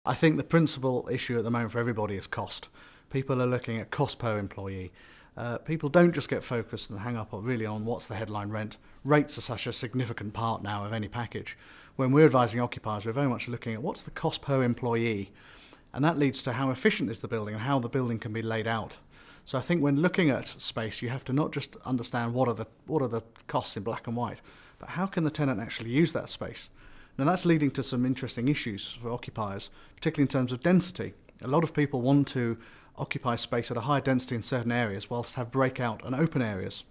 I think the principal issue at the moment for everybody is cost. People are looking at cost per employee. People don't just get focused and hang up really on what's the headline rent. Rates are such a significant part now of any package. When we're advising occupiers, we're very much looking at what's the cost per employee, and that leads to how efficient is the building and how the building can be laid out. So I think when looking at space, you have to not just understand what are the costs in black and white, but how can the tenant actually use that space. Now that's leading to some interesting issues for occupiers, particularly in terms of density. A lot of people want to occupy space at a high density in certain areas whilst have breakout and open areas.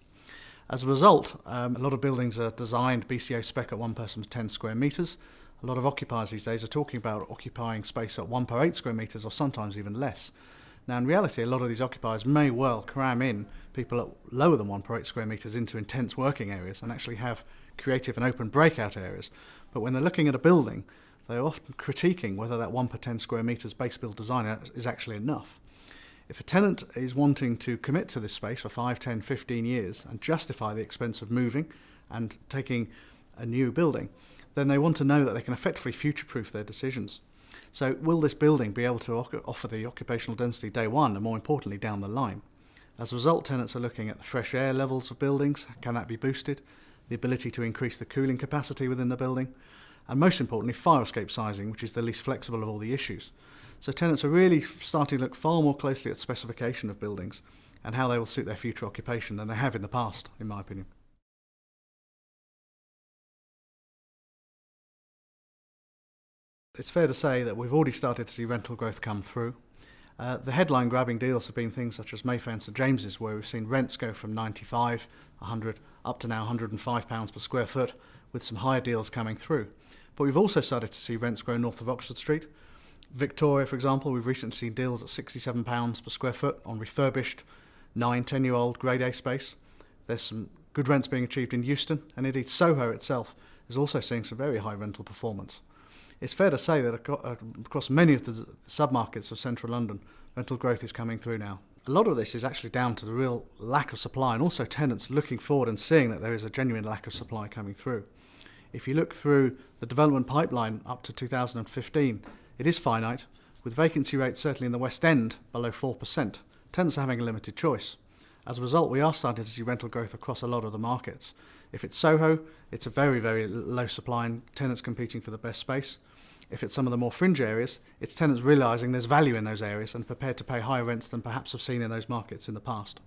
As a result, a lot of buildings are designed BCO spec at 1 person per 10 square metres. A lot of occupiers these days are talking about occupying space at 1 per 8 square metres or sometimes even less. Now in reality, a lot of these occupiers may well cram in people at lower than 1 per 8 square metres into intense working areas and actually have creative and open breakout areas. But when they're looking at a building, they're often critiquing whether that 1 per 10 square metres base build design is actually enough. If a tenant is wanting to commit to this space for 5, 10, 15 years and justify the expense of moving and taking a new building, then they want to know that they can effectively future-proof their decisions. So will this building be able to offer the occupational density day one and more importantly down the line? As a result, tenants are looking at the fresh air levels of buildings, can that be boosted, the ability to increase the cooling capacity within the building, and most importantly fire escape sizing, which is the least flexible of all the issues. So tenants are really starting to look far more closely at specification of buildings and how they will suit their future occupation than they have in the past, in my opinion. It's fair to say that we've already started to see rental growth come through. The headline grabbing deals have been things such as Mayfair and St James's, where we've seen rents go from 95, 100 up to now £105 per square foot, with some higher deals coming through. But we've also started to see rents grow north of Oxford Street. Victoria, for example, we've recently seen deals at £67 per square foot on refurbished 9, 10-year-old Grade A space. There's some good rents being achieved in Euston, and indeed Soho itself is also seeing some very high rental performance. It's fair to say that across many of the sub-markets of central London, rental growth is coming through now. A lot of this is actually down to the real lack of supply and also tenants looking forward and seeing that there is a genuine lack of supply coming through. If you look through the development pipeline up to 2015, it is finite, with vacancy rates certainly in the West End below 4%. Tenants are having a limited choice. As a result, we are starting to see rental growth across a lot of the markets. If it's Soho, it's a very, very low supply and tenants competing for the best space. If it's some of the more fringe areas, it's tenants realising there's value in those areas and prepared to pay higher rents than perhaps have seen in those markets in the past.